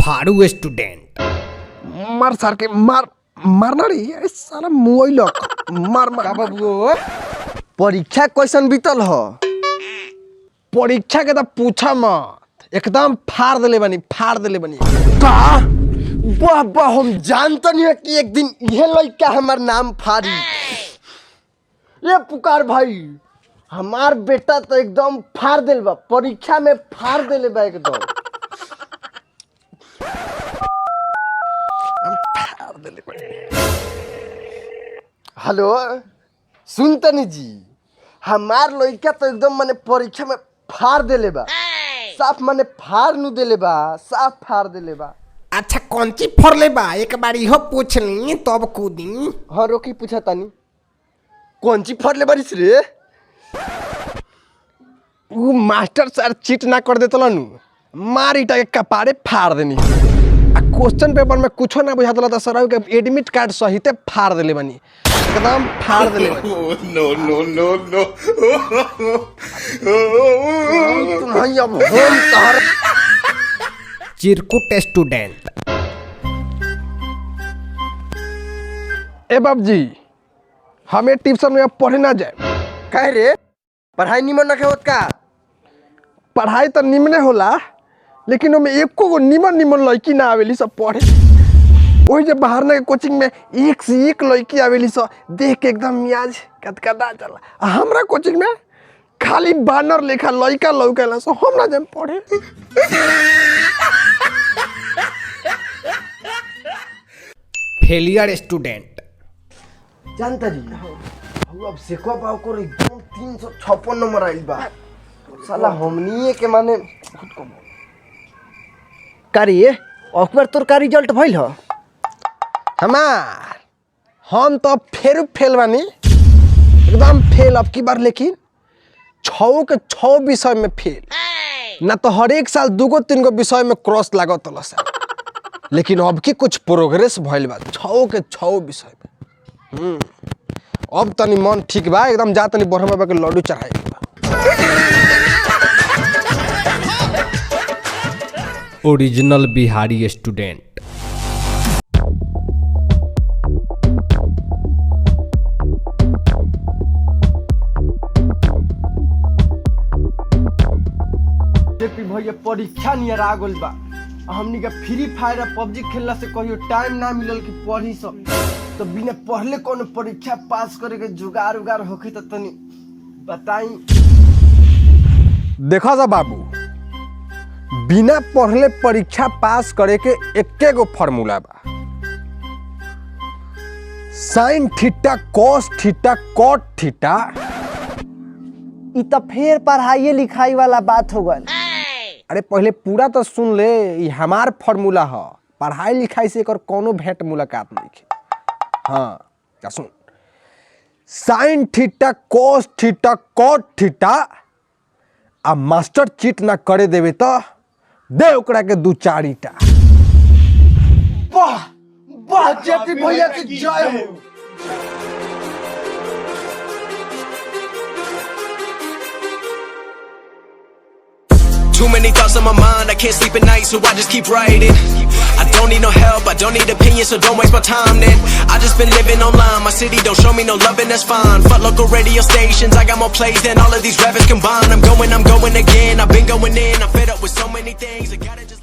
फाड़ू student. मार सार के मार मारना रे अरे साला मोबाइल मार मार का बाबू परीक्षा कैसन बीतल ह? परीक्षा के तो पूछा मत, एकदम फाड़ देले बनी का वाह वाह, हम जानते नहीं है कि एक दिन यह लड़का हमार नाम फाड़ी। ये पुकार भाई, हमार बेटा तो एकदम फाड़ दिल बा, परीक्षा में फाड़ दिले बा एकदम। फाड़ देले बनी। हेलो सुनतनी जी, हमार लड़का तो एकदम माने परीक्षा में फाड़ देले बा, साफ माने फाड़ नु देले बा, साफ फाड़ देले बा। अच्छा कौन ची फरले बा, एक बार इहो पूछ ली तब कूदी। हाँ रोकी पूछा तानी, कौन ची फाड़ ले बारिश रे? वो मास्टर सर चीट ना कर देतला नु, मार इटा के कपारे फाड़ देनी। आ क्वेश्चन पेपर में कुछो ना बुझातला त सर के एडमिट कार्ड सहित फाड़ देले बनी, एकदम फाड़ देले बनी। no. तुम्हारी अब हम तहर चिरकुट स्टूडेंट। ए बाप जी, हमें ट्यूशन में अब पढ़े ना जाए। कह रे पढ़ाई निमन रखे होत का? पढ़ाई तो निमने होला, लेकिन ओमे एको गो निमन लड़की ना आवेली सब पढ़े। वही जब बाहर ना के कोचिंग में एक से एक लड़की आवेली सब देख के एकदम मियाज कतकदा चला। आ हमरा कोचिंग में खाली बानर लेखा लड़का लौकेला, सो हम ना जाए पढ़े। Failure student. जानता जी अब सेको पाव को एकदम 356 नंबर आइल बा, साला हमनिए के माने खुद को करिए। अकबर तोर का रिजल्ट भइल ह? हमार हम तो फेर फेल बानी, एकदम फेल अब की बार, लेकिन 6 के 6 विषय में फेल ना, तो हर एक साल 2-3 विषय में क्रॉस लागत सा, लेकिन अब की कुछ प्रोग्रेस भइल बा 6 के 6 विषय में। अब तनी मन ठीक बा, एकदम जा तनी ब्रह्म बाबा के लड्डू चढ़ाए बा। Original Bihari student. भैया परीक्षा नियर आ गइल बा, हमनी के फ्री फायर पबजी खेलला से कहियो टाइम ना मिलल कि पढ़ी सब, तो बिना पढ़ले कोनो परीक्षा पास करे के जुगाड़ उगाड़ होखे त तनी बताई। देखा जा बाबू, बिना पढ़ले परीक्षा पास करे के एके गो फार्मूला बा, साइन थीटा कॉस थीटा कॉट थीटा। इ त फेर पढ़ाई लिखाई वाला बात हो गइल। अरे पहले पूरा तो सुन ले, ये हमार फार्मूला है, पढ़ाई लिखाई से एकर कोनो भेंट मुलाकात नहीं है। हाँ क्या सुन, साइन थीटा कॉस थीटा कॉट थीटा, आ मास्टर चीट ना करे देवे तो दे ओकरा के 2-4 ईटा। वाह वाह जेपी भैया की जय हो। Too many thoughts on my mind, I can't sleep at night, so I just keep writing. I don't need no help, I don't need opinions, so don't waste my time then. I just been living online, my city don't show me no love and that's fine. Fuck local radio stations, I got more plays than all of these rappers combined. I'm going again, I've been going in, I'm fed up with so many things, I gotta just